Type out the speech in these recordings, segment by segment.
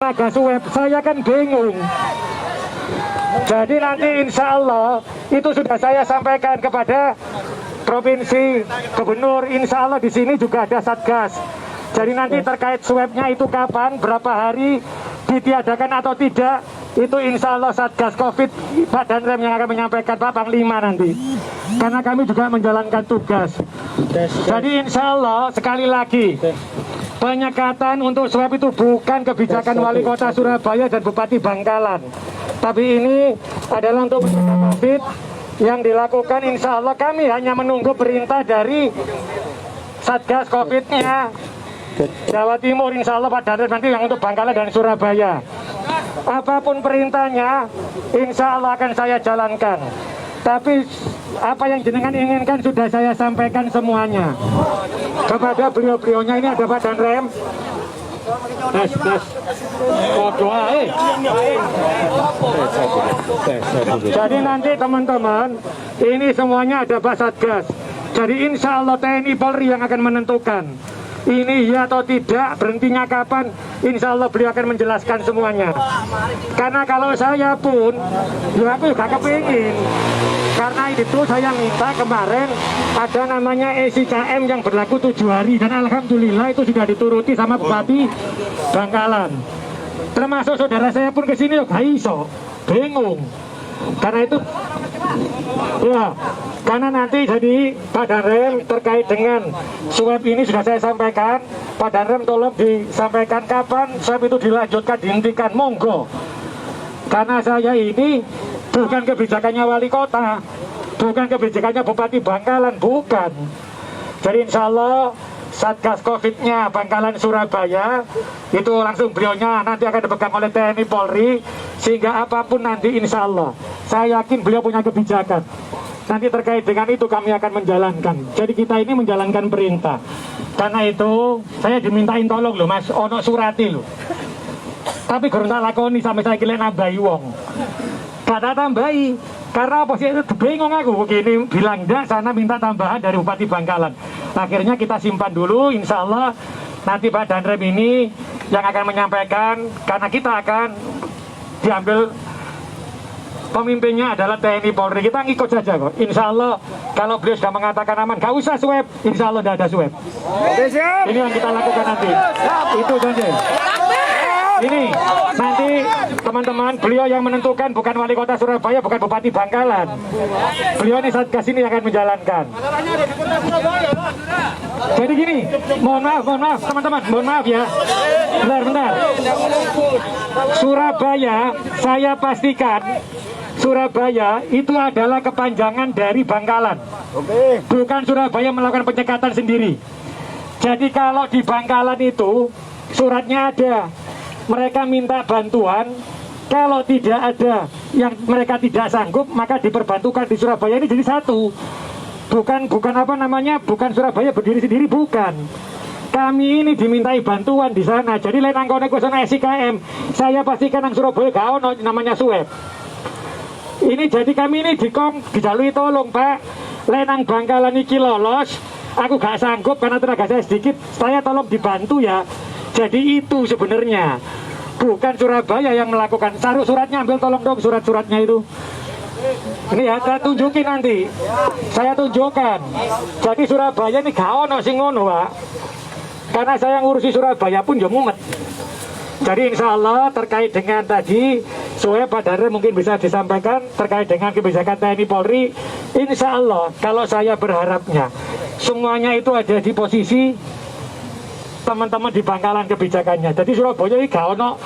Tenaga swab, saya kan bingung. Jadi nanti insya Allah itu sudah saya sampaikan kepada provinsi, gubernur. Insya Allah di sini juga ada satgas. Jadi nanti terkait swabnya itu kapan, berapa hari ditiadakan atau tidak, itu insya Allah satgas COVID Pak Danrem yang akan menyampaikan, Pak Panglima nanti. Karena kami juga menjalankan tugas. Jadi insya Allah sekali lagi, penyekatan untuk swab itu bukan kebijakan Wali Kota Surabaya dan Bupati Bangkalan. Tapi ini adalah untuk mencegah COVID yang dilakukan. Insya Allah kami hanya menunggu perintah dari Satgas COVID-nya Jawa Timur. Insya Allah Pak Danrem nanti yang untuk Bangkalan dan Surabaya. Apapun perintahnya, insya Allah akan saya jalankan. Tapi apa yang jenengan inginkan sudah saya sampaikan semuanya kepada beliau-beliaunya. Ini ada Pak Danrem. Jadi nanti teman-teman, ini semuanya ada Pak Satgas. Jadi insya Allah TNI Polri yang akan menentukan ini ya atau tidak, berhentinya kapan, insya Allah beliau akan menjelaskan semuanya. Karena kalau saya pun, ya aku juga kepingin. Karena itu saya minta kemarin ada namanya SIKM yang berlaku 7 hari. Dan alhamdulillah itu sudah dituruti sama Bupati Bangkalan. Termasuk saudara saya pun kesini, ya gak iso, bingung. Karena itu, ya, karena nanti jadi Pak Danrem terkait dengan swab ini sudah saya sampaikan. Pak Danrem tolong disampaikan kapan swab itu dilanjutkan, dihentikan, monggo. Karena saya ini bukan kebijakannya wali kota, bukan kebijakannya Bupati Bangkalan, bukan. Jadi insya Allah Satgas COVID-nya Bangkalan Surabaya itu langsung beliaunya nanti akan dipegang oleh TNI Polri, sehingga apapun nanti insya Allah saya yakin beliau punya kebijakan. Nanti terkait dengan itu kami akan menjalankan. Jadi kita ini menjalankan perintah. Karena itu saya dimintain tolong loh Mas, ono surati loh. Tapi gurung tak lakoni sampai saya kira nambahi wong. Kata tambahi, karena apa sih, bingung aku begini, bilang enggak, sana minta tambahan dari Bupati Bangkalan. Akhirnya kita simpan dulu, insya Allah nanti Pak Danrem ini yang akan menyampaikan, karena kita akan diambil pemimpinnya adalah TNI Polri. Kita ngikut saja kok, insya Allah kalau beliau sudah mengatakan aman, gak usah swab, insya Allah tidak ada swab. Ini yang kita lakukan nanti, itu saja. Ini nanti teman-teman, beliau yang menentukan, bukan Wali Kota Surabaya, bukan Bupati Bangkalan. Beliau ini Satgas ini akan menjalankan. Jadi gini, mohon maaf teman-teman, mohon maaf ya. Bentar. Surabaya, saya pastikan Surabaya itu adalah kepanjangan dari Bangkalan. Bukan Surabaya melakukan penyekatan sendiri. Jadi kalau di Bangkalan itu suratnya ada, mereka minta bantuan. Kalau tidak ada yang mereka tidak sanggup, maka diperbantukan di Surabaya. Ini jadi satu. Bukan apa namanya, bukan Surabaya berdiri sendiri, bukan. Kami ini dimintai bantuan di sana. Jadi lain angkone kosong SIKM. Saya pastikan nang Surabaya gak ono namanya swab. Ini jadi kami ini dijalui tolong Pak. Lain nang Bangkalan iki lolos, aku gak sanggup karena tenaga saya sedikit. Saya tolong dibantu ya. Jadi itu sebenarnya bukan Surabaya yang melakukan. Suratnya ambil tolong dong, surat-suratnya itu. Ini ya, saya tunjukin nanti. Saya tunjukkan. Jadi Surabaya ini gak ono sing ngono, Pak. Karena saya ngurusi Surabaya pun ya mumet. Jadi insya Allah terkait dengan tadi, soalnya Pak Danrem mungkin bisa disampaikan terkait dengan kebijakan TNI Polri. Insya Allah kalau saya berharapnya semuanya itu ada di posisi teman-teman di Bangkalan kebijakannya. Jadi Surabaya ini gak ono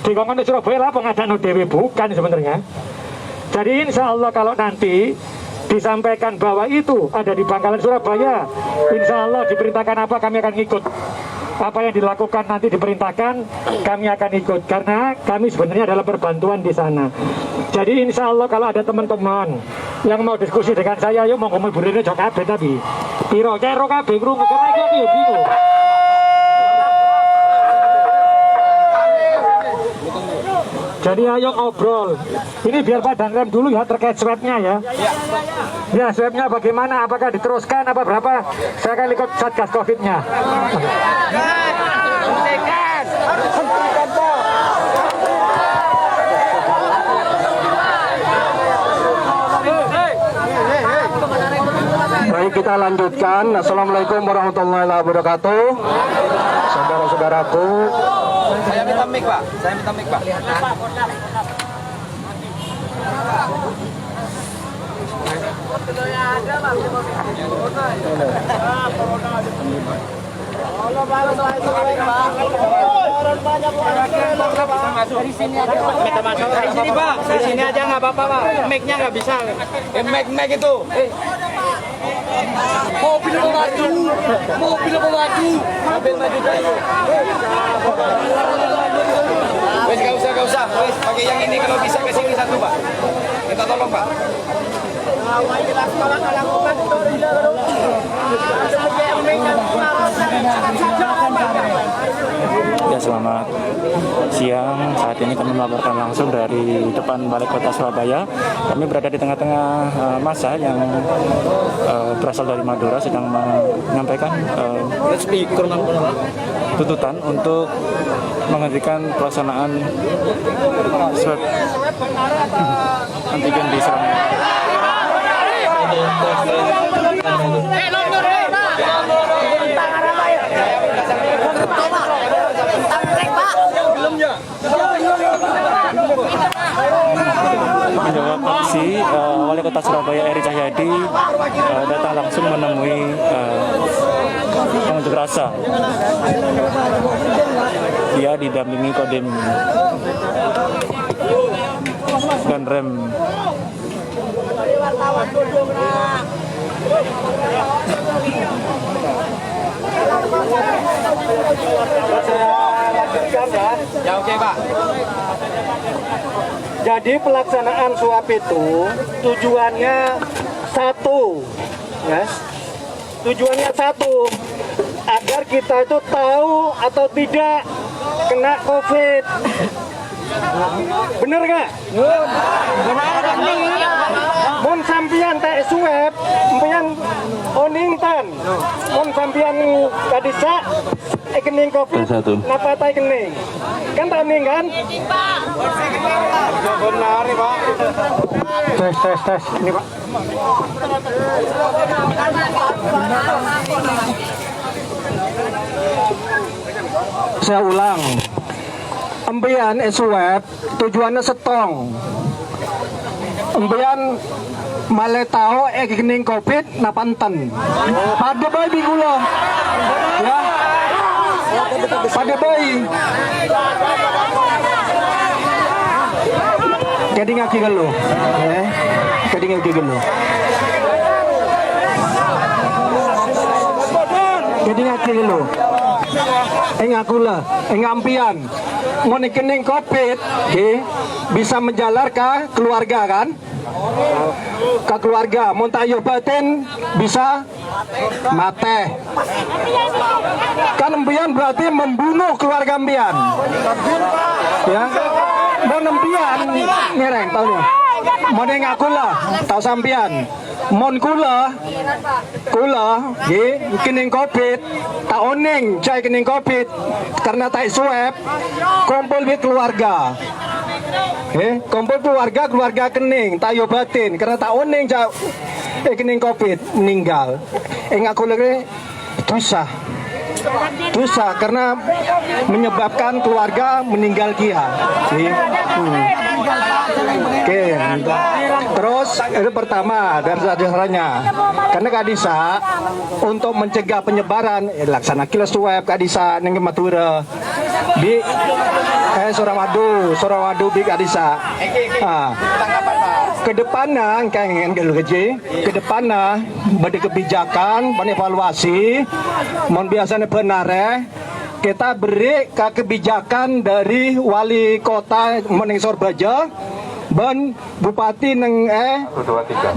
dikongkon Surabaya lah pengadaan ODW, bukan sebenarnya. Jadi insya Allah kalau nanti disampaikan bahwa itu ada di Bangkalan Surabaya, insya Allah diperintahkan apa kami akan ikut. Apa yang dilakukan nanti diperintahkan, kami akan ikut. Karena kami sebenarnya adalah perbantuan di sana. Jadi insya Allah kalau ada teman-teman yang mau diskusi dengan saya, yuk mau ngomong burine jok kabeh tapi piro kero kabeh krungu karena iki aku yo bingung. Jadi ayo ngobrol. Ini biar Pak Danrem dulu ya terkait swabnya ya. Ya swabnya bagaimana? Apakah diteruskan? Apa berapa? Saya akan ikut Satgas COVID-nya. kita lanjutkan. Assalamualaikum warahmatullahi wabarakatuh. Saudara-saudaraku. Saya minta mic, Pak. Dari sini Pak, dari sini aja nggak apa-apa Pak. Mic-nya nggak bisa. Mic itu. Mobil maju. Mobil maju dulu. Wes nggak usah. Wes pakai yang ini kalau bisa ke sini satu Pak. Minta tolong Pak. Ya, selamat siang. Saat ini kami melaporkan langsung dari depan Balai Kota Surabaya. Kami berada di tengah-tengah massa yang berasal dari Madura sedang menyampaikan tuntutan untuk menghentikan pelaksanaan swab antigen di Surabaya. Menjawab aksi, Wali Kota Surabaya Eri Cahyadi datang langsung menemui pengunjuk rasa. Dia didampingi Kodim dan Rem. Ya oke Pak. Jadi pelaksanaan swab itu tujuannya satu, ya. Tujuannya satu, agar kita itu tahu atau tidak kena COVID. Bener nggak? Mun sampian tak swab, sampian oningtan. Mun sampian kadisa kening COVID, napa tai kening? Kan tak ning kan? Benar nih Pak. Tes. Ini Pak. Saya ulang. Empian swab tujuannya setong. Empian male tao kening COVID napanten. Pada bayi bigulo. Ya. Pada bayi. Jadi ngaki gelo. Ya. Jadi ngaki gelo. Jadi ngaki gelo. Akulah, ampian. Mau kening COVID, bisa menjalar ke keluarga kan? Ke keluarga, mau tayo batin bisa mate. Kan empian berarti membunuh keluarga empian. Ya, mau empian ngereng tahu nih. Mau ngakulah, tahu sampian. Mon kula kening COVID tak oning cai kening COVID karena tak swab kumpul di keluarga kumpul keluarga kening tak yobatin karena tak oning cai kening COVID meninggal aku lagi dosa karena menyebabkan keluarga meninggal kia. Oke. Terus itu pertama dari dasarnya karena kadisa untuk mencegah penyebaran laksana kilo swab kadisa neng Madura di Suramadu di kadisa. Kedepannya kangen kedepannya bade kebijakan evaluasi mon biasanya benar kita beri kebijakan dari wali kota Mening Surabaya dan Bupati neng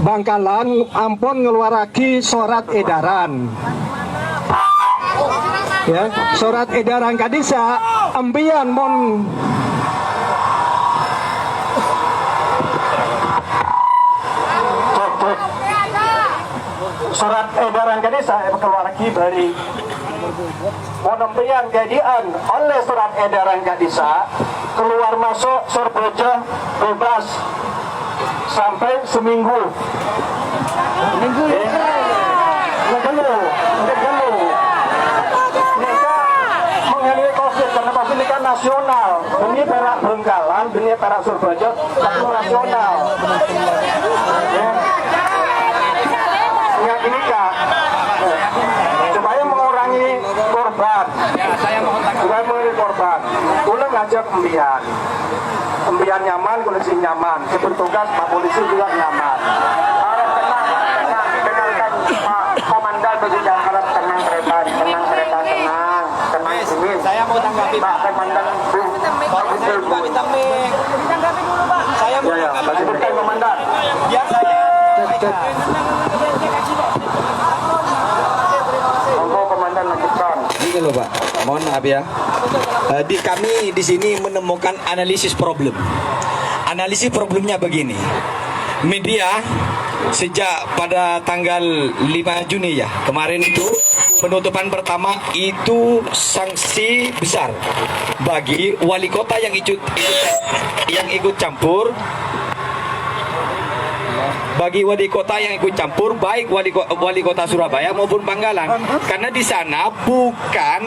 Bangkalan ampun ngeluaraki surat edaran. Ya, surat edaran kadisa ambian mon surat edaran kadisa keluar lagi dari monompian kejadian oleh surat edaran kadisa keluar masuk Surabaya bebas sampai seminggu. nasional, demi perak Bengkalan, demi perak Surabaya, satu nasional. Ya. Sehingga ini Kak, supaya mengurangi korban, kula ngajak embian nyaman, polisi nyaman, bertugas Pak Polisi juga nyaman. Harap tenang, dengarkan Pak Komandan begitu, harap tenang kereta, tenang sini. Saya mau tanggapi Pak Komandan, Pak Betul Bu. Ditanggapi dulu Pak. Saya mau Ya, tanggapi. Pak Komandan. Biar saya. Monggo Komandan lanjutkan. Gini loh Pak, mohon maaf ya. Kami di sini menemukan analisis problem. Analisis problemnya begini. Media sejak pada tanggal 5 Juni ya kemarin itu penutupan pertama itu sanksi besar bagi wali kota yang ikut campur. Bagi wali kota yang ikut campur, baik wali kota Surabaya maupun Bangkalan, karena di sana bukan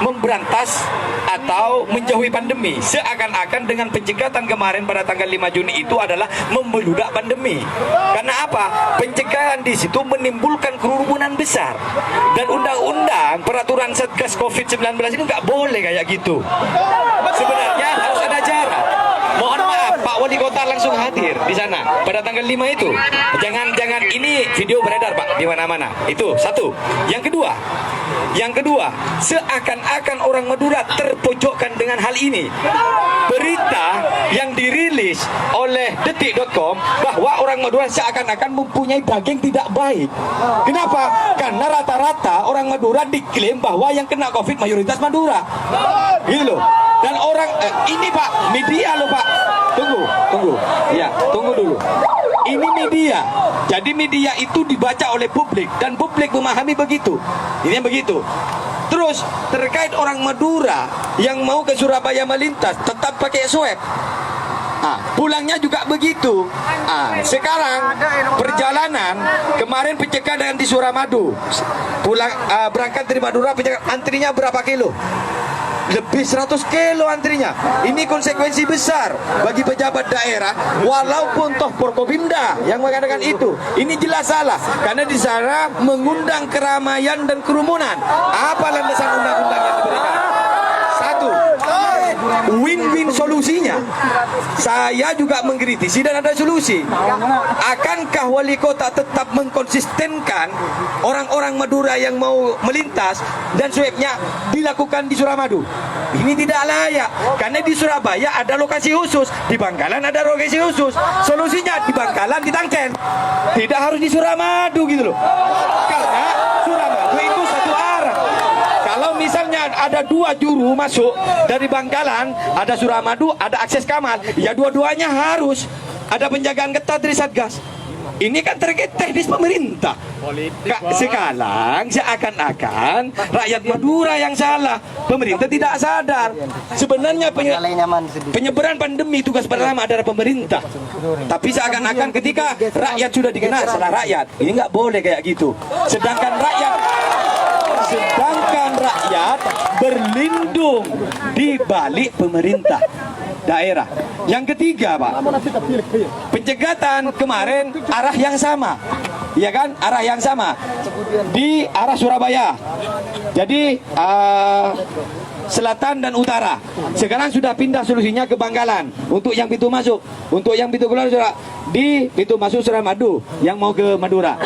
memberantas atau menjauhi pandemi, seakan-akan dengan pencegatan kemarin pada tanggal 5 Juni itu adalah membeludak pandemi. Karena apa? Pencegahan di situ menimbulkan kerumunan besar, dan undang-undang peraturan Satgas COVID-19 ini nggak boleh kayak gitu. Sebenarnya harus ada jarak. Mohon maaf, Pak Wali Kota langsung hadir di sana pada tanggal 5 itu. Jangan ini video beredar Pak di mana-mana. Itu satu. Yang kedua, seakan-akan orang Madura terpojokkan dengan hal ini. Berita yang dirilis oleh detik.com bahwa orang Madura seakan-akan mempunyai daging tidak baik. Kenapa? Karena rata-rata orang Madura diklaim bahwa yang kena COVID mayoritas Madura. Gitu loh. Dan orang ini Pak, media loh Pak. Tunggu. Ya, tunggu dulu. Ini media. Jadi media itu dibaca oleh publik dan publik memahami begitu. Ini yang begitu. Terus terkait orang Madura yang mau ke Surabaya melintas tetap pakai swab. Pulangnya juga begitu. Sekarang perjalanan kemarin pencegahan di Suramadu. Pulang berangkat dari Madura antrinya berapa kilo? Lebih 100 kilo antrinya. Ini konsekuensi besar bagi pejabat daerah, walaupun toh Forkopimda yang mengatakan itu. Ini jelas salah karena di sana mengundang keramaian dan kerumunan. Apa landasan undang-undang yang diberikan? Satu, win-win solusinya. Saya juga mengkritisi dan ada solusi. Akankah wali kota tetap mengkonsistenkan orang-orang Madura yang mau melintas dan swabnya dilakukan di Suramadu? Ini tidak layak karena di Surabaya ada lokasi khusus, di Bangkalan ada lokasi khusus. Solusinya di Bangkalan, di Tangken, tidak harus di Suramadu gitu loh. Karena Suramadu itu satu arah. Kalau misalnya ada dua juru masuk dari Bangkalan, ada Suramadu, ada akses Kamal, ya dua-duanya harus ada penjagaan ketat dari Satgas. Ini kan terkait teknis pemerintah. Sekarang seakan-akan rakyat Madura yang salah, pemerintah tidak sadar. Sebenarnya penyebaran pandemi tugas pertama adalah pemerintah. Tapi seakan-akan ketika rakyat sudah dikenal salah rakyat, ini nggak boleh kayak gitu. Sedangkan rakyat berlindung di balik pemerintah daerah. Yang ketiga Pak, pencegatan kemarin arah yang sama, ya kan, arah yang sama di arah Surabaya. Jadi selatan dan utara. Sekarang sudah pindah solusinya ke Bangkalan untuk yang pintu masuk, untuk yang pintu keluar di pintu masuk Suramadu yang mau ke Madura.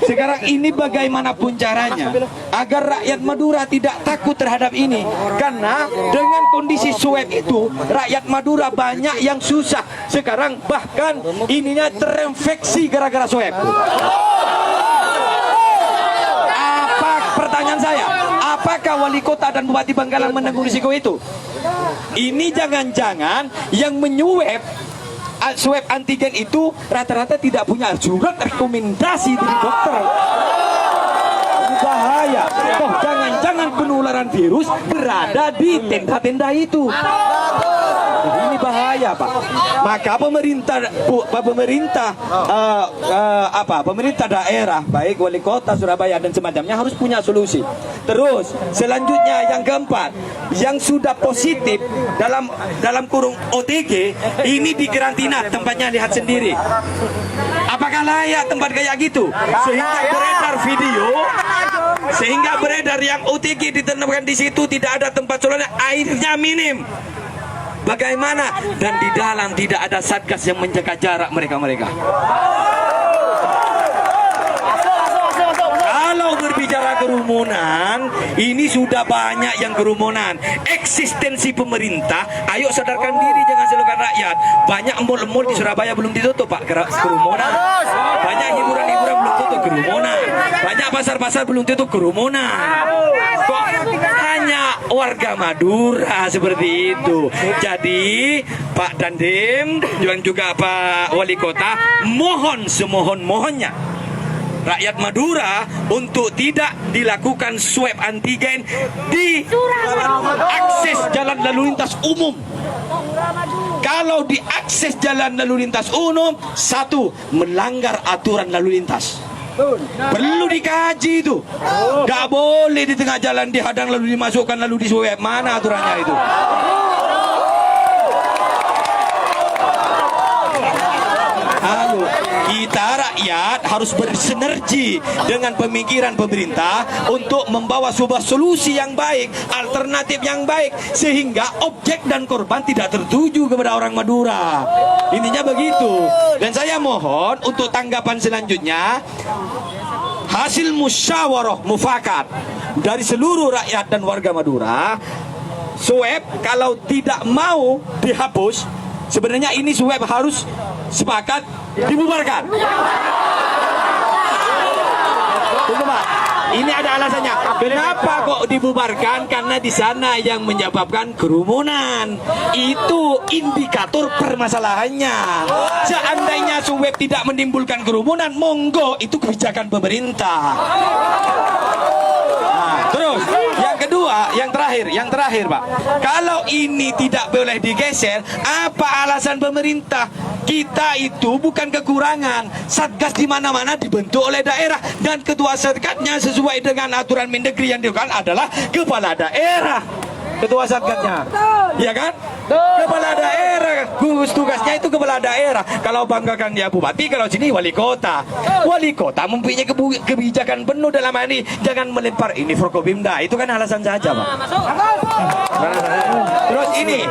Sekarang ini bagaimanapun caranya agar rakyat Madura tidak takut terhadap ini, karena dengan kondisi swab itu rakyat Madura banyak yang susah sekarang, bahkan ininya terinfeksi gara-gara swab. Pertanyaan saya, apakah wali kota dan bupati Bangkalan menanggung risiko itu? Ini jangan-jangan yang menyuap swab antigen itu rata-rata tidak punya surat rekomendasi dari dokter. Ini bahaya. Toh jangan-jangan penularan virus berada di tenda-tenda itu. Ini bahaya, Pak. Maka pemerintah daerah, baik wali kota Surabaya dan semacamnya harus punya solusi. Terus selanjutnya yang keempat, yang sudah positif dalam kurung OTG ini dikarantina tempatnya, lihat sendiri. Apakah layak tempat kayak gitu? Sehingga beredar video, sehingga beredar yang OTG ditempatkan di situ tidak ada tempat sholatnya, airnya minim. Bagaimana? Dan di dalam tidak ada satgas yang menjaga jarak mereka-mereka. Kalau berbicara kerumunan, ini sudah banyak yang kerumunan. Eksistensi pemerintah, ayo sadarkan diri, jangan selukan rakyat. Banyak mall-mall di Surabaya belum ditutup, Pak, kerumunan. Banyak hiburan-hiburan belum tutup, kerumunan. Banyak pasar-pasar belum tutup, kerumunan. Kok hanya warga Madura seperti itu? Jadi Pak Dandim dan juga Pak Wali Kota, mohon semohon-mohonnya rakyat Madura untuk tidak dilakukan swab antigen di akses jalan lalu lintas umum. Kalau di akses jalan lalu lintas umum, satu, melanggar aturan lalu lintas. Perlu dikaji itu. Gak boleh di tengah jalan dihadang lalu dimasukkan lalu di swab. Mana aturannya itu? Kita rakyat harus bersinergi dengan pemikiran pemerintah untuk membawa sebuah solusi yang baik, alternatif yang baik, sehingga objek dan korban tidak tertuju kepada orang Madura. Intinya begitu. Dan saya mohon untuk tanggapan selanjutnya, hasil musyawarah mufakat dari seluruh rakyat dan warga Madura, swab kalau tidak mau dihapus, sebenarnya ini swab harus sepakat dibubarkan. Tunggu, Pak. Ini ada alasannya. Kenapa kok dibubarkan? Karena di sana yang menyebabkan kerumunan. Itu indikator permasalahannya. Seandainya swab tidak menimbulkan kerumunan, monggo, itu kebijakan pemerintah. Terus yang kedua, yang terakhir Pak, kalau ini tidak boleh digeser, apa alasan pemerintah? Kita itu bukan kekurangan, satgas di mana-mana dibentuk oleh daerah, dan ketua satgasnya sesuai dengan aturan Mendagri yang dilakukan adalah kepala daerah. Ketua satgasnya, ya kan? Kepala daerah, gugus tugasnya itu kepala daerah. Kalau banggakan dia bupati, kalau sini wali kota. Wali kota mempunyai kebijakan penuh dalam hal ini. Jangan melempar ini Forkopimda, itu kan alasan saja, Pak. Terus ini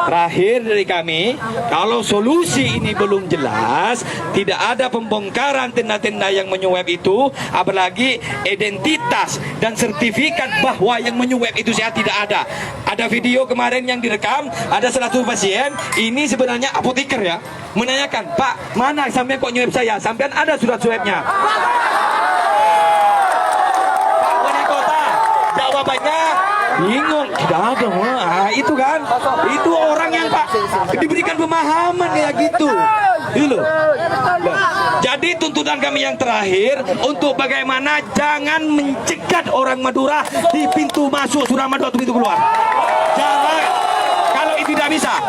terakhir dari kami, kalau solusi ini belum jelas, tidak ada pembongkaran tenda-tenda yang menyuap itu, apalagi identitas dan sertifikat bahwa yang menyuap itu saya tidak ada. Ada video kemarin yang direkam, ada salah satu pasien, ini sebenarnya apoteker ya, menanyakan, Pak, mana sampean kok nyuap saya? Sampean ada surat swabnya? Pak Wali Kota, jawabannya bingung, tidak ada. Itu kan, itu orang yang Pak diberikan pemahaman kayak gitu. Gitu. Jadi tuntutan kami yang terakhir untuk bagaimana jangan mencegat orang Madura di pintu masuk Suramadu atau pintu keluar. Jangan, kalau itu tidak bisa,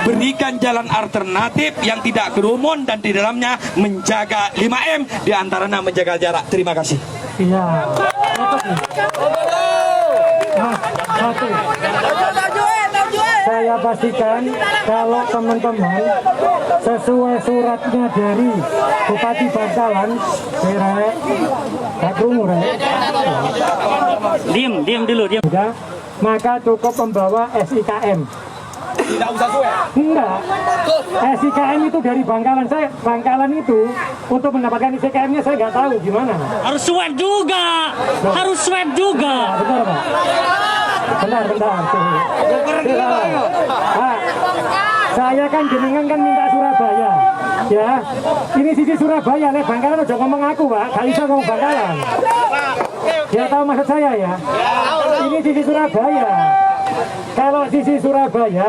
berikan jalan alternatif yang tidak kerumun dan di dalamnya menjaga 5M, di antaranya menjaga jarak. Terima kasih. Iya. Satu. Saya pastikan kalau teman-teman sesuai suratnya dari Bupati Bangkalan, diam dulu. Maka cukup membawa SIKM. Tidak usah swab. Enggak. SIKM itu dari Bangkalan. Bangkalan itu untuk mendapatkan SIKM-nya saya nggak tahu gimana. Harus swab juga. Benar, Pak. Benar. Pak, saya kan jenengan kan minta Surabaya. Ya, ini sisi Surabaya. Nek Bangkalan udah ngomong aku, Pak. Gak bisa ngomong Bangkalan. Ya tahu maksud saya ya. Ini sisi Surabaya. Kalau sisi Surabaya,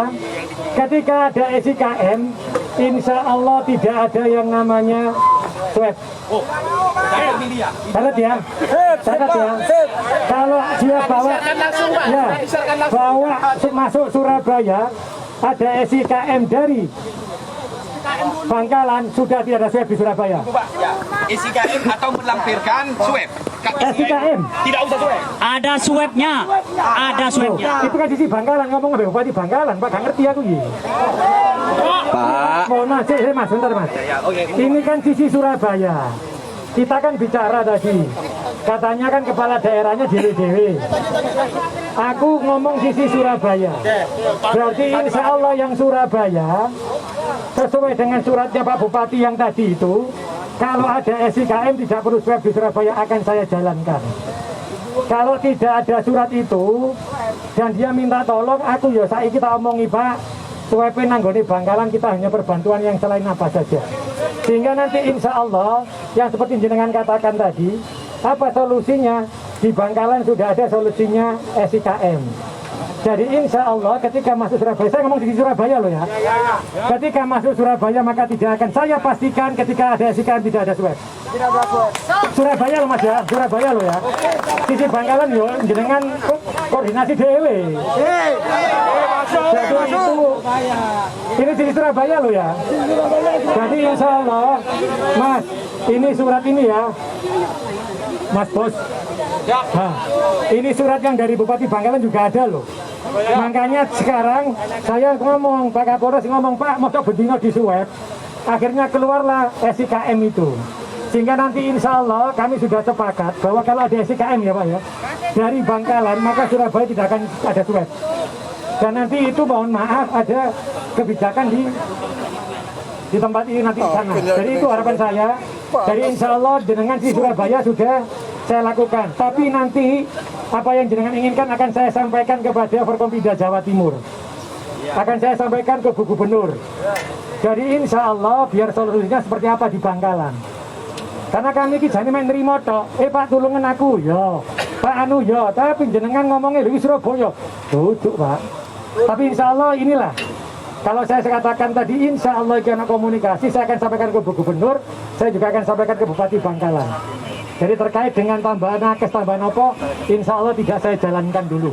ketika ada SIKM, insya Allah tidak ada yang namanya swab. Catat ya. Kalau dia bawa masuk Surabaya, ada SIKM dari Bangkalan sudah tidak ada swab di Surabaya. SIKM atau melampirkan swab. SIKM Tidak usah swab. Ada swabnya. Ada swabnya. itu kan sisi Bangkalan, ngomong sama Bupati Bangkalan, Pak, gak ngerti aku ya. Pak, Mohon maaf, Mas, bentar Mas. Ini kan sisi Surabaya. Kita kan bicara tadi, katanya kan kepala daerahnya dewe-dewe. Aku ngomong sisi Surabaya. Berarti insya Allah yang Surabaya, sesuai dengan suratnya Pak Bupati yang tadi itu, kalau ada SIKM tidak perlu swab di Surabaya akan saya jalankan. Kalau tidak ada surat itu, dan dia minta tolong, aku ya saiki kita omongi Pak, swab nanggone Bangkalan kita hanya perbantuan yang selain apa saja. Sehingga nanti insya Allah yang seperti jenengan katakan tadi, apa solusinya? Di Bangkalan sudah ada solusinya SIKM. Jadi insya Allah ketika masuk Surabaya, saya ngomong di Surabaya loh ya. Ketika masuk Surabaya maka tidak akan saya pastikan ketika ada SIKM tidak ada swab. Surabaya loh Mas ya, Surabaya loh ya. Sisi Bangkalan yo jenengan koordinasi dewe. Jadi itu ini sisi Surabaya loh ya. Jadi insya Allah Mas, ini surat ini ya Mas Bos. Nah, ini surat yang dari Bupati Bangkalan juga ada loh. Makanya sekarang saya ngomong, Pak Kapolres ngomong, Pak mau bedino di swab. Akhirnya keluarlah SIKM itu. Sehingga nanti insya Allah kami sudah sepakat bahwa kalau ada SIKM ya Pak ya, dari Bangkalan maka Surabaya tidak akan ada swab. Dan nanti itu mohon maaf ada kebijakan di tempat ini nanti sana. Jadi itu harapan saya. Jadi insya Allah dengan di Surabaya sudah saya lakukan. Tapi nanti apa yang jenengan inginkan akan saya sampaikan kepada Forkompinda Jawa Timur. Akan saya sampaikan ke Bu Gubernur. Jadi insya Allah biar solusinya seperti apa di Bangkalan. Karena kami ki jane main nerimo tok. Pak tulungan aku ya. Pak anu ya, tapi jenengan ngomongnya di Surabaya. Duduk Pak. Tapi insya Allah inilah. Kalau saya katakan tadi insya Allah karena komunikasi saya akan sampaikan ke Bu Gubernur. Saya juga akan sampaikan ke Bupati Bangkalan. Jadi terkait dengan tambahan nakes, tambahan apa, insya Allah tidak saya jalankan dulu.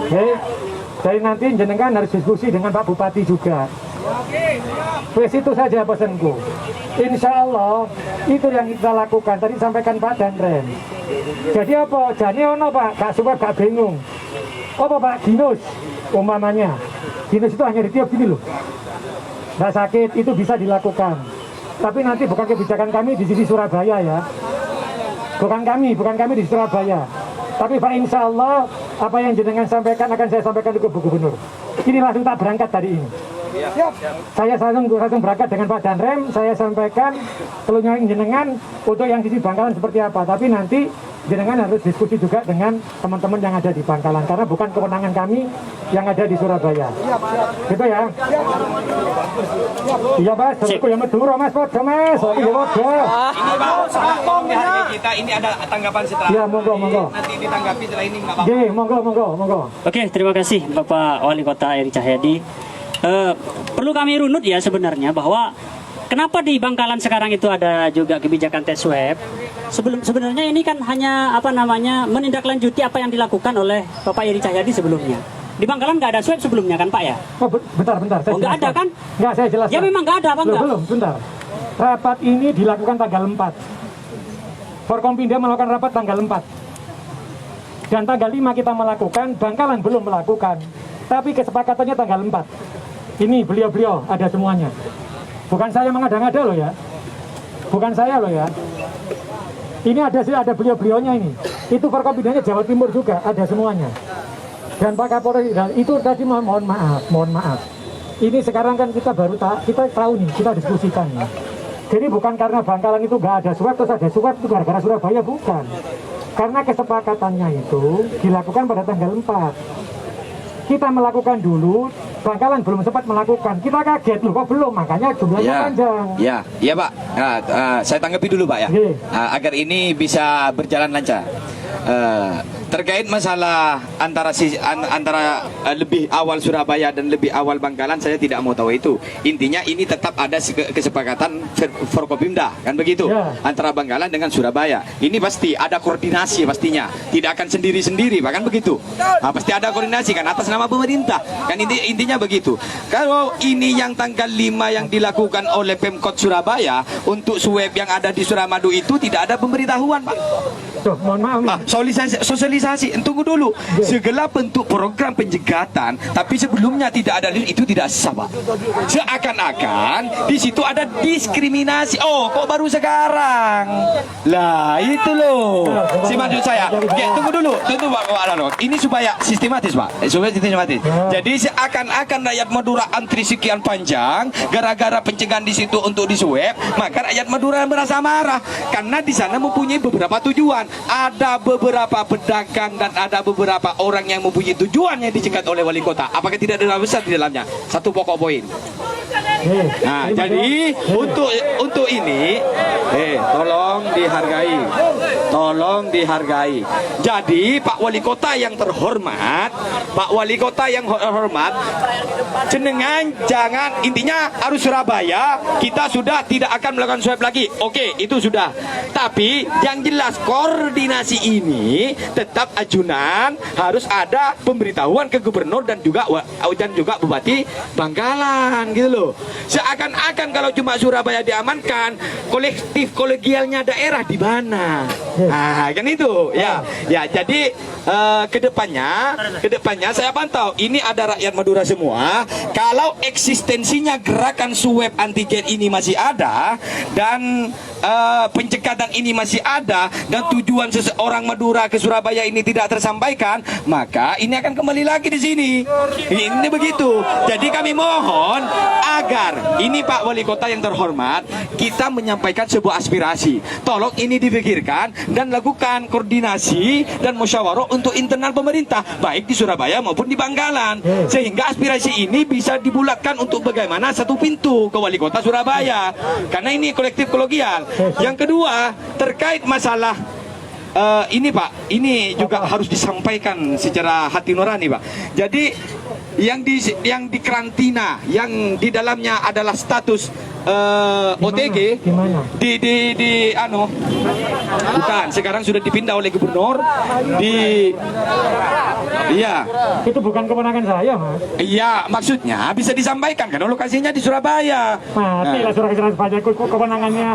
Oke. Jadi nanti jenengan harus diskusi dengan Pak Bupati juga. Wes itu saja pesanku. Insya Allah itu yang kita lakukan. Tadi sampaikan Pak Danrem. Jadi apa? Jadi ono Pak, gak suka gak bingung. Apa Pak Ginus umpamanya? Ginus itu hanya ditiup gini loh. Gak sakit itu bisa dilakukan. Tapi nanti bukan kebijakan kami di sisi Surabaya ya. Bukan kami di Surabaya. Tapi Pak insya Allah apa yang jenengan sampaikan akan saya sampaikan ke Bu Gubernur. Ini langsung tak berangkat tadi ini. Saya langsung berangkat dengan Pak Danrem. Saya sampaikan keluarnya jenengan untuk yang sisi Bangkalan seperti apa. Tapi nanti jenengan harus diskusi juga dengan teman-teman yang ada di Bangkalan karena bukan kewenangan kami yang ada di Surabaya. Gitu ya. Iya Mas, aku yang Madura Mas, podo Mas. Iya podo. Ini Pak, dihargai kita ini ada tanggapan setelah. Iya, monggo. Nanti ditanggapi setelah ini nggak apa-apa. Oke, monggo. Oke, terima kasih Bapak Wali Kota Eri Cahyadi. Perlu kami runut ya sebenarnya bahwa kenapa di Bangkalan sekarang itu ada juga kebijakan tes swab. Sebenarnya ini kan hanya menindaklanjuti apa yang dilakukan oleh Bapak Eri Cahyadi sebelumnya. Di Bangkalan nggak ada swab sebelumnya kan Pak ya? Oh, bentar. Oh nggak ada kan? Nggak, saya jelaskan. Ya memang nggak ada Pak. Belum, bentar. Rapat ini dilakukan tanggal 4. Forkompinda melakukan rapat tanggal 4. Dan tanggal 5 kita melakukan, Bangkalan belum melakukan. Tapi kesepakatannya tanggal 4. Ini beliau-beliau ada semuanya. Bukan saya mengada-ngada loh ya. Bukan saya loh ya. Ini ada beliau-beliaunya ini. Itu Forkompindanya Jawa Timur juga ada semuanya. Dan Pak Kapolres itu tadi mohon maaf. Ini sekarang kan kita baru kita tahu nih, kita diskusikan nih. Jadi bukan karena Bangkalan itu nggak ada swab terus ada swab itu gara-gara Surabaya, bukan. Karena kesepakatannya itu dilakukan pada tanggal 4. Kita melakukan dulu, Bangkalan belum sempat melakukan. Kita kaget loh, kok belum? Makanya jumlahnya panjang. Ya Pak. Saya tanggapi dulu Pak ya. Oke. Agar ini bisa berjalan lancar. terkait masalah antara lebih awal Surabaya dan lebih awal Bangkalan, saya tidak mau tahu itu. Intinya ini tetap ada kesepakatan Forkopimda, kan begitu? Ya. Antara Bangkalan dengan Surabaya. Ini pasti ada koordinasi pastinya. Tidak akan sendiri-sendiri, bahkan begitu. Nah, pasti ada koordinasi kan atas nama pemerintah. Kan intinya begitu. Kalau ini yang tanggal 5 yang dilakukan oleh Pemkot Surabaya untuk swab yang ada di Suramadu itu tidak ada pemberitahuan, Pak. Tuh, mohon maaf. Sosialisasi, tunggu dulu. Segala bentuk program penjegatan, tapi sebelumnya tidak ada itu tidak sah, Pak. Seakan-akan di situ ada diskriminasi. Oh, kok baru sekarang? Lah, itu loh. Si maksud saya. Ya, tunggu dulu, Pak. Ini supaya sistematis, Pak. Supaya sistematis. Jadi seakan-akan rakyat Madura antri sekian panjang gara-gara pencegahan di situ untuk diswab, maka rakyat Madura merasa marah karena di sana mempunyai beberapa tujuan. Ada beberapa pedagang dan ada beberapa orang yang mempunyai tujuan yang dicegat oleh wali kota. Apakah tidak ada besar di dalamnya? Satu pokok poin. Nah, jadi untuk ini, tolong dihargai. Jadi Pak Wali Kota yang terhormat, jenengan jangan, intinya harus Surabaya kita sudah tidak akan melakukan swab lagi. Oke, itu sudah. Tapi yang jelas koordinasi ini tetap ajunan harus ada pemberitahuan ke gubernur dan juga Bupati Bangkalan gitu loh. Seakan-akan kalau cuma Surabaya diamankan, kolektif kolegialnya daerah di mana? Nah, kan itu ya. Jadi kedepannya saya pantau ini ada rakyat Madura semua. Kalau eksistensinya gerakan swab antigen ini masih ada dan pencekatan ini masih ada dan tujuan seseorang Madura ke Surabaya ini tidak tersampaikan, maka ini akan kembali lagi di sini. Ini begitu. Jadi kami mohon agar ini Pak Wali Kota yang terhormat, kita menyampaikan sebuah aspirasi. Tolong ini dipikirkan dan lakukan koordinasi dan musyawarah untuk internal pemerintah, baik di Surabaya maupun di Bangkalan, sehingga aspirasi ini bisa dibulatkan untuk bagaimana satu pintu ke Wali Kota Surabaya. Karena ini kolektif kolegial. Yang kedua, terkait masalah ini Pak, ini juga harus disampaikan secara hati nurani, Pak. Jadi yang di karantina, yang di dalamnya adalah status OTG bukan, sekarang sudah dipindah oleh gubernur Itu bukan kewenangan saya, Mas. Iya, maksudnya bisa disampaikan kan lokasinya di Surabaya. Mati lah Surabaya, kewenangannya.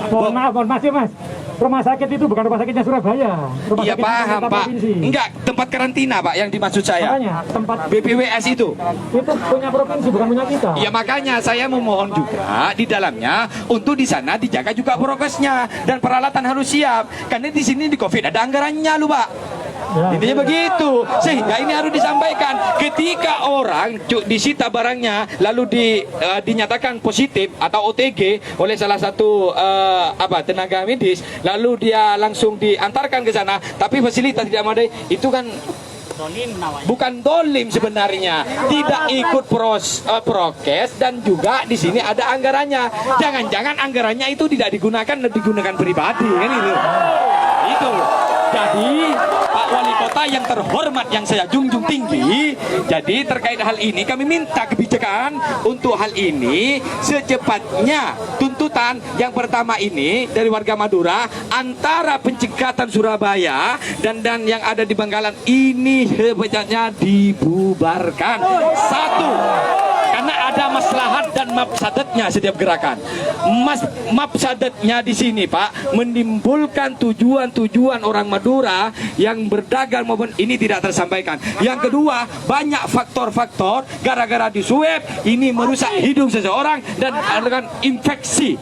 Mohon maaf, Mas. Rumah sakit itu bukan rumah sakitnya Surabaya. Iya, paham, Pak. Enggak, tempat karantina, Pak, yang dimaksud saya. Makanya, tempat BPWS itu punya provinsi, bukan punya kita. Ya, makanya saya memohon juga di dalamnya untuk di sana dijaga juga prokesnya dan peralatan harus siap. Karena di sini di Covid ada anggarannya, lu, Pak. Intinya begitu, sehingga ini harus disampaikan ketika orang disita barangnya lalu dinyatakan positif atau OTG oleh salah satu tenaga medis, lalu dia langsung diantarkan ke sana, tapi fasilitas tidak memadai, itu kan bukan dolim sebenarnya, tidak ikut prokes dan juga di sini ada anggarannya. Jangan-jangan anggarannya itu tidak digunakan pribadi kan itu. Itu. Jadi Pak Wali Kota yang terhormat yang saya junjung tinggi, jadi terkait hal ini kami minta kebijakan untuk hal ini secepatnya. Tuntutan yang pertama ini dari warga Madura, antara pencekatan Surabaya dan yang ada di Bangkalan ini secepatnya dibubarkan. Satu, karena ada maslahat dan mafsadatnya setiap gerakan. Mafsadatnya di sini, Pak, menimbulkan tujuan orang Madura yang berdagang maupun ini tidak tersampaikan. Yang kedua, banyak faktor-faktor gara-gara disuap ini merusak hidung seseorang dan akan infeksi.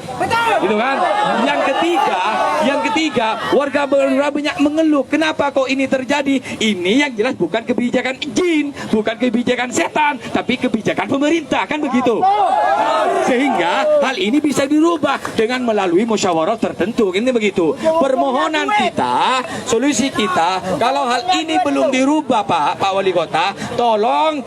Gitu kan? Yang ketiga, warga Madura banyak mengeluh, kenapa kok ini terjadi? Ini yang jelas bukan kebijakan jin, bukan kebijakan setan, tapi kebijakan pemerintah, kan begitu. Sehingga hal ini bisa dirubah dengan melalui musyawarah tertentu. Ini begitu. Permohonan kita, solusi kita, kalau hal ini belum dirubah Pak Wali Kota, tolong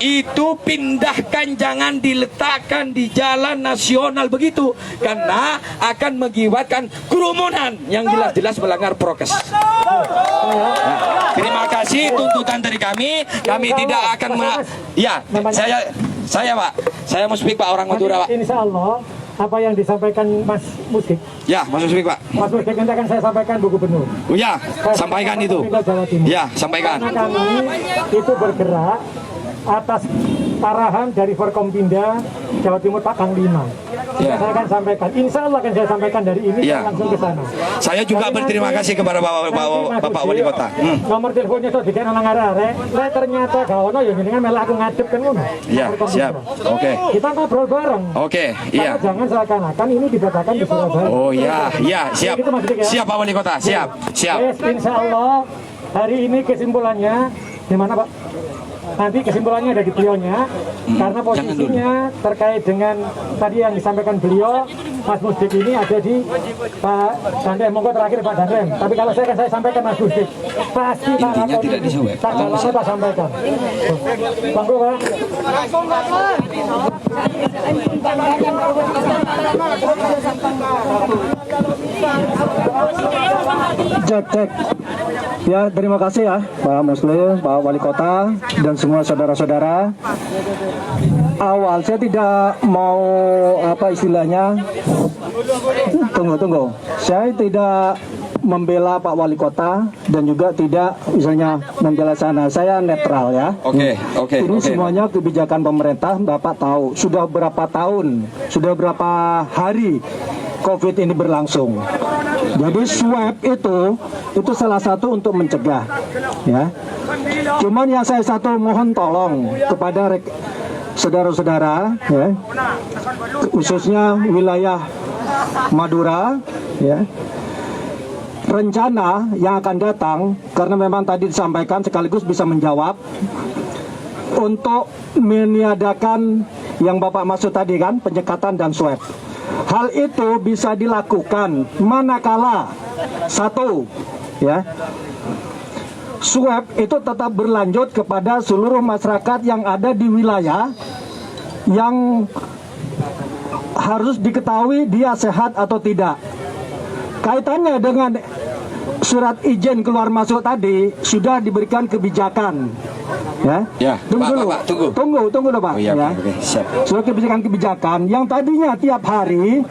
itu pindahkan, jangan diletakkan di jalan nasional begitu, karena akan mengakibatkan kerumunan yang jelas-jelas melanggar prokes. Nah, terima kasih tuntutan dari kami tidak akan saya Pak, saya mau speak Pak, orang Madura Pak. Insya Allah apa yang disampaikan Mas Musik. Ya, Mas Musik Pak. Mas Musik nanti akan saya sampaikan Bu Gubernur. Oh ya, sampaikan itu. Ya, sampaikan. Karena kami itu bergerak atas arahan dari Forkompinda Jawa Timur Pak Panglima. Ya. Saya akan sampaikan, insya Allah akan saya sampaikan dari ini langsung ke sana. Saya juga berterima kasih kepada Bapak Wali Kota. Nomor teleponnya sudah dikasih orang arah-arah. Ternyata gawono ya jenengan malah aku ngadep kan ngono. Iya, siap. Oke. Kita ngobrol bareng. Oke, iya. Jangan seakan-akan ini dibatalkan di Surabaya. Oh iya, siap. Siap Pak Wali Kota, siap. Yes, insya Allah hari ini kesimpulannya gimana Pak? Nanti kesimpulannya ada di beliaunya, karena posisinya terkait dengan tadi yang disampaikan beliau, Mas Musdik ini ada di Pak Dandem. Monggo terakhir Pak Dandem. Tapi kalau saya sampaikan Mas Musdik, pasti Pak Kapolri tidak disuwek. Tak sampaikan. Monggo Pak. Cek. Ya, terima kasih ya Pak Muslim, Pak Wali Kota, dan semua saudara-saudara. Awal saya tidak mau tunggu. Saya tidak membela Pak Wali Kota dan juga tidak misalnya membela sana. Saya netral ya. Oke. Ini semuanya kebijakan pemerintah. Bapak tahu sudah berapa tahun, sudah berapa hari COVID ini berlangsung. Jadi swab itu salah satu untuk mencegah, ya. Cuman yang saya mohon tolong kepada saudara-saudara, ya, khususnya wilayah Madura, ya. Rencana yang akan datang, karena memang tadi disampaikan sekaligus bisa menjawab untuk meniadakan yang Bapak maksud tadi kan, penyekatan dan swab. Hal itu bisa dilakukan manakala satu, ya, swab itu tetap berlanjut kepada seluruh masyarakat yang ada di wilayah yang harus diketahui dia sehat atau tidak. Kaitannya dengan surat izin keluar masuk tadi sudah diberikan kebijakan. Ya, tunggu dulu Pak. Oh, iya, ya. okay. Siap. Surat kebijakan yang tadinya tiap hari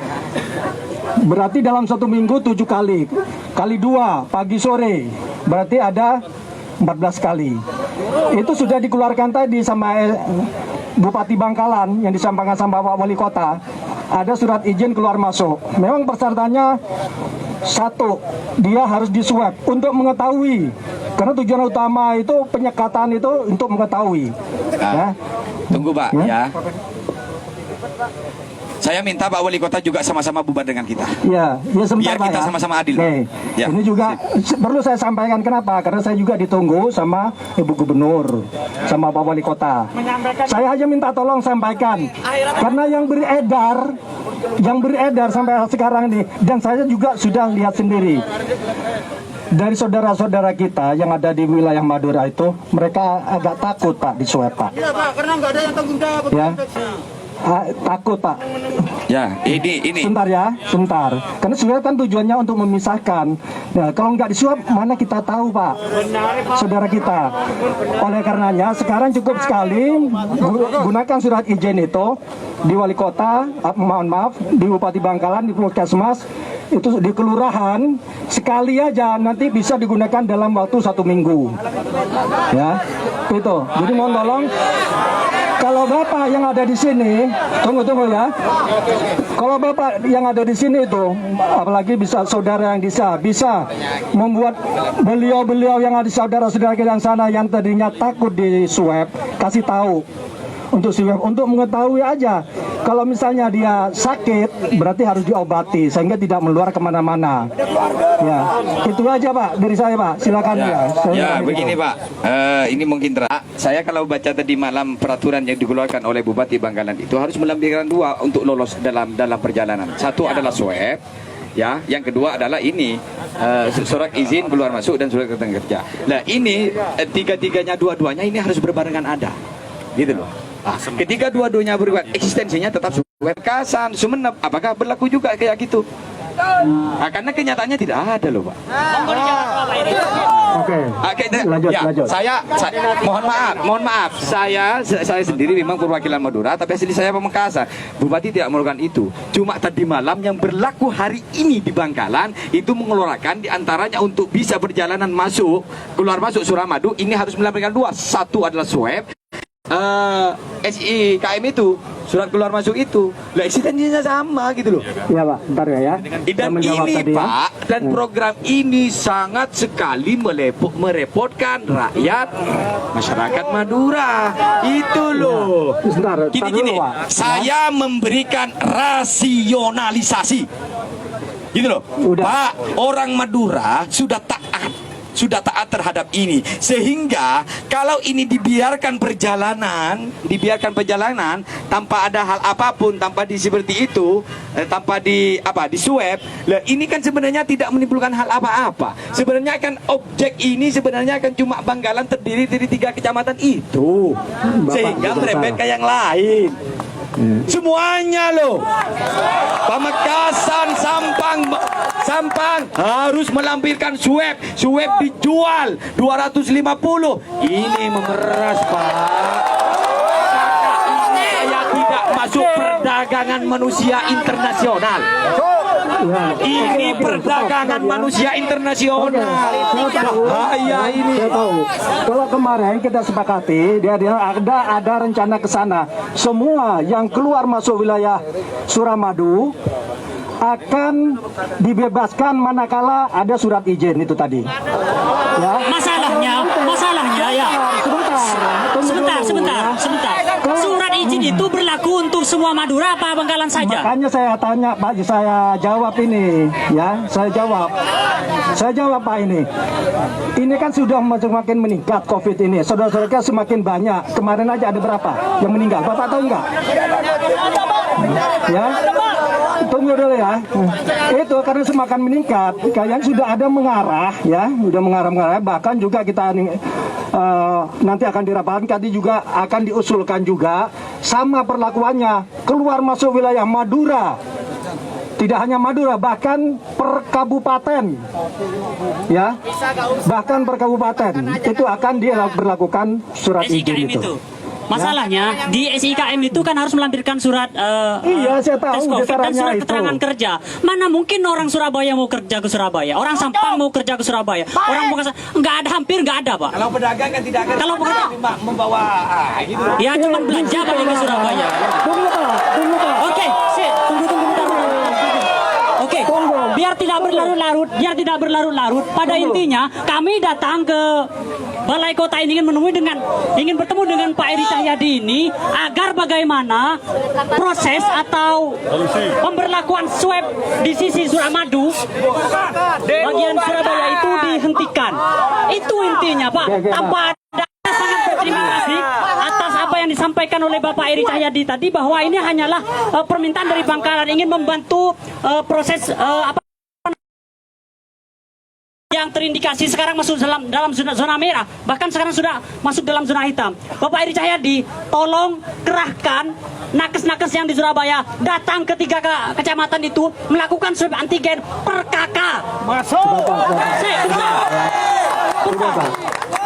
berarti dalam 1 minggu 7 kali 2 pagi sore berarti ada 14 kali. Itu sudah dikeluarkan tadi sama Bupati Bangkalan yang disampaikan sama Pak Wali Kota. Ada surat izin keluar masuk. Memang persyaratannya satu, dia harus diswab untuk mengetahui. Karena tujuan utama itu penyekatan itu untuk mengetahui. Nah, tunggu Pak, ya. Saya minta Pak Wali Kota juga sama-sama bubar dengan kita. Ya sebentar, biar kita sama-sama adil. Ya. Ini juga perlu saya sampaikan kenapa? Karena saya juga ditunggu sama Ibu Gubernur, sama Pak Wali Kota. Saya hanya minta tolong sampaikan, karena yang beredar sampai sekarang ini, dan saya juga sudah lihat sendiri dari saudara-saudara kita yang ada di wilayah Madura itu, mereka agak takut Pak di swab Pak. Iya Pak, karena nggak ada yang tanggung jawab. Ya. Takut Pak. Ya, ini. Sebentar. Karena swab kan tujuannya untuk memisahkan. Nah, kalau nggak disuap, mana kita tahu Pak, saudara kita. Oleh karenanya, sekarang cukup sekali gunakan surat izin itu di Wali Kota, di Bupati Bangkalan, di Puskesmas, itu di kelurahan, sekali aja nanti bisa digunakan dalam waktu 1 minggu. Ya, itu. Jadi mohon tolong. Kalau Bapak yang ada di sini, tunggu ya. Kalau Bapak yang ada di sini itu, apalagi bisa saudara yang bisa membuat beliau-beliau yang ada saudara-saudara kita yang sana yang tadinya takut di swab, kasih tahu untuk swab, untuk mengetahui aja. Kalau misalnya dia sakit, berarti harus diobati sehingga tidak meluar kemana-mana. Ya, itu aja Pak dari saya Pak. Silakan ya. Begini Pak, ini mungkin saya kalau baca tadi malam peraturan yang dikeluarkan oleh Bupati Bangkalan itu harus melampirkan 2 untuk lolos dalam perjalanan. Satu adalah swab, ya. Yang kedua adalah ini surat izin keluar masuk dan surat keterangan kerja. Nah ini tiga-tiganya dua-duanya ini harus berbarengan ada. gitu loh. Ketika dua-duanya berubah, eksistensinya tetap Pamekasan, Sumeneb, apakah berlaku juga kayak gitu? Karena kenyataannya tidak ada loh, Pak. Oke. Lanjut, Ya, lanjut. saya mohon maaf, saya sendiri memang perwakilan Madura, tapi asli saya Pamekasan. Bupati tidak melakukan itu. Cuma tadi malam yang berlaku hari ini di Bangkalan itu mengeluarkan diantaranya untuk bisa perjalanan keluar masuk Suramadu ini harus melampirkan dua. Satu adalah swab. SIKM itu surat keluar masuk itu lah eksistensinya sama gitu loh Ya Pak, bentar ya. dan ini Pak dan program ini sangat sekali merepotkan rakyat masyarakat Madura itu loh. Gini saya memberikan rasionalisasi gitu loh. Pak, orang Madura sudah taat terhadap ini sehingga kalau ini dibiarkan perjalanan tanpa ada hal apapun, tanpa seperti itu, tanpa di swab, ini kan sebenarnya tidak menimbulkan hal apa-apa. Sebenarnya kan objek ini sebenarnya kan cuma Bangkalan terdiri dari 3 kecamatan itu, sehingga merembet ke yang lain. Semuanya loh, Pamekasan, Sampang harus melampirkan swab dijual 250. Ini memeras Pak. Saya tidak masuk perdagangan manusia internasional. Ini perdagangan manusia internasional. Bahaya ini. Saya tahu. Kalau kemarin kita sepakati, dia ada rencana ke sana. Semua yang keluar masuk wilayah Suramadu akan dibebaskan manakala ada surat izin itu tadi. Ya. Masalahnya ya. Sebentar. Surat izin itu berlaku untuk semua Madura apa Bangkalan saja? Makanya saya tanya Pak, saya jawab ini, ya, saya jawab Pak ini. Ini kan sudah semakin meningkat COVID ini, saudara-saudara semakin banyak. Kemarin aja ada berapa yang meninggal? Bapak tahu nggak? Ya, tunggu dulu ya. Itu karena semakin meningkat, kalian sudah ada mengarah, ya, sudah mengarah. Bahkan juga kita nanti akan dirapatkan, tadi juga akan diusulkan juga sama perlakuannya keluar masuk wilayah Madura. Tidak hanya Madura, bahkan per kabupaten, ya, bahkan per kabupaten itu akan diberlakukan surat izin itu. Masalahnya di SIKM itu kan harus melampirkan surat iya, saya tahu tes COVID dan surat itu. keterangan kerja. Mana mungkin orang Surabaya mau kerja ke Surabaya, orang Sampang mau kerja ke Surabaya, orang Pamekasan hampir nggak ada Pak. Kalau pedagang kan tidak akan membawa gitu. Ya cuma belanja balik ke Surabaya. Tunggu Pak. Oke, tunggu bentar. Oke, biar tidak berlarut-larut. Pada intinya kami datang ke Balai Kota ini ingin bertemu dengan Pak Eri Cahyadi ini agar bagaimana proses atau pemberlakuan swab di sisi Suramadu bagian Surabaya itu dihentikan. Itu intinya Pak. Tanpa ada sangat berterima kasih atas apa yang disampaikan oleh Bapak Eri Cahyadi tadi bahwa ini hanyalah permintaan dari Bangkalan ingin membantu proses yang terindikasi sekarang masuk dalam zona merah, bahkan sekarang sudah masuk dalam zona hitam. Bapak Eri Cahyadi, tolong kerahkan nakes-nakes yang di Surabaya datang ke 3 kecamatan itu melakukan swab antigen per KK. Masuk.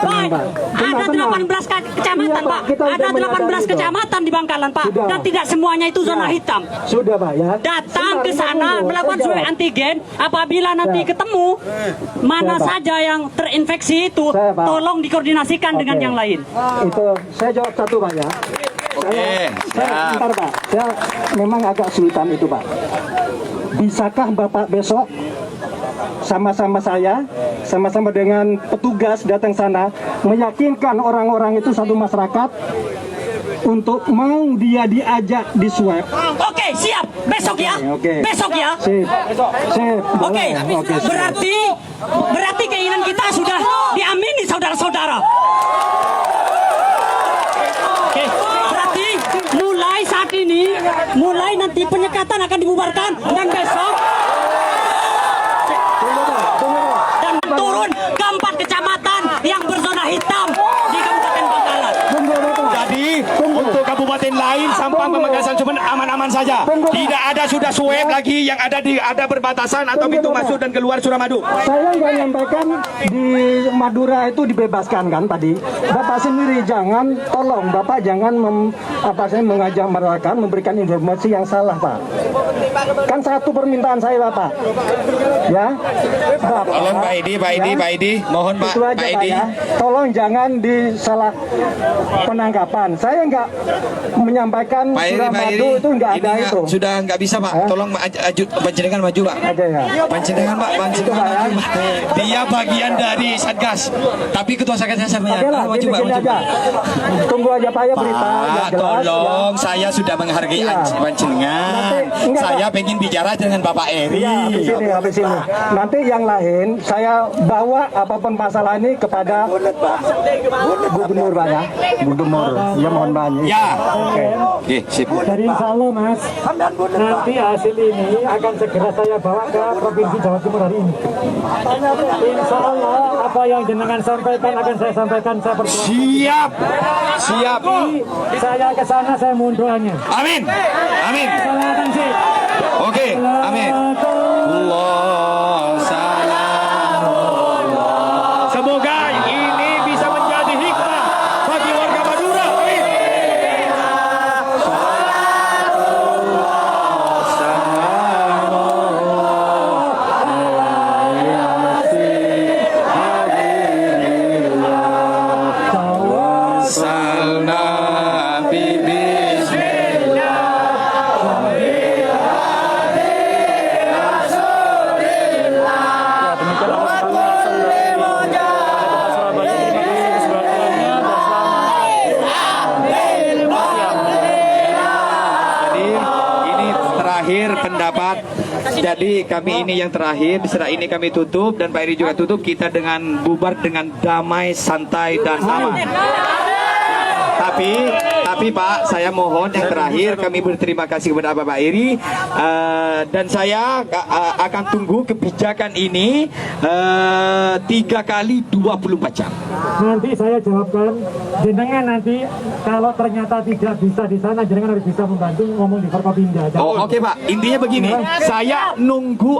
Ada 18 kecamatan Pak. Ada 18 kecamatan di Bangkalan Pak. Dan tidak semuanya itu zona hitam. Sudah Pak ya. Datang ke sana melakukan swab antigen. Apabila nanti ketemu mana saja yang terinfeksi itu, tolong dikoordinasikan dengan yang lain. Itu saya jawab satu Pak ya. Bentar Pak. Saya memang agak sulitan itu Pak. Bisakah Bapak besok sama-sama saya, sama-sama dengan petugas datang sana, meyakinkan orang-orang itu satu masyarakat untuk mau dia diajak di swab. Oke, siap. Besok ya. Besok ya. Sip. Oke. Berarti keinginan kita sudah diamini saudara-saudara. Oke, berarti mulai saat ini, mulai nanti penyekatan akan dibubarkan dan besok dan turun ke 4 kecamatan yang berzona hitam di Kabupaten Bangkalan. Jadi Sampang Pamekasan Sumeneb aman-aman saja. Tidak ada sudah swab lagi yang ada berbatasan atau pintu masuk dan keluar Suramadu. Saya nggak nyampaikan di Madura itu dibebaskan kan tadi. Bapak sendiri tolong Bapak jangan mengajak mereka memberikan informasi yang salah Pak. Kan satu permintaan saya Bapak. Ya. Bapak. Tolong Pak Edi, mohon Pak, Itu aja Pak Pak Edi. ya. Tolong jangan disalah penangkapan. Saya nggak menyampaikan Pak Edi, Suramadu itu nggak ada ini itu. sudah nggak bisa Pak. Tolong panjenengan maju Pak. Ada ya. Panjenengan Pak, panjenengan maju Pak. Dia bagian dari Satgas. Tapi ketua Satgasnya saya Oke lah, maju Pak, gini maju aja. Pak. Tunggu aja Pak ya berita yang Pak, jelas. tolong Ya. saya sudah menghargai Iya. panjenengan. Nanti, enggak, Saya Pak. pengen bicara dengan Bapak Eri. Ya, habis ini. Nanti yang lain saya bawa apapun masalah ini kepada Gubernur Pak ya. Gubernur. Ya mohon banyak. Ya. Oke. Oke, sip. Dari Insya Allah Mas, nanti hasil ini akan segera saya bawa ke Provinsi Jawa Timur hari ini. Insya Allah apa yang jenengan sampaikan akan saya sampaikan, saya perjuangkan. Siap. Siap. Saya ke sana, saya mohon doanya. Amin. Amin. Salawatan sih. Oke, amin. Allah salam. Semoga ini bisa menjadi hikmah bagi warga Madura. Amin. Salna terakhir pendapat. Jadi kami ini yang terakhir, setelah ini kami tutup dan Pak Eri juga tutup, kita dengan bubar dengan damai, santai dan aman. Tapi Pak, saya mohon yang terakhir kami berterima kasih kepada Bapak Eri dan saya akan tunggu kebijakan ini 3 kali 24 jam. Nanti saya jawabkan, jenengan nanti kalau ternyata tidak bisa di sana, jenengan harus bisa membantu ngomong di Forkopimda. Oh, oke Pak, intinya begini, saya nunggu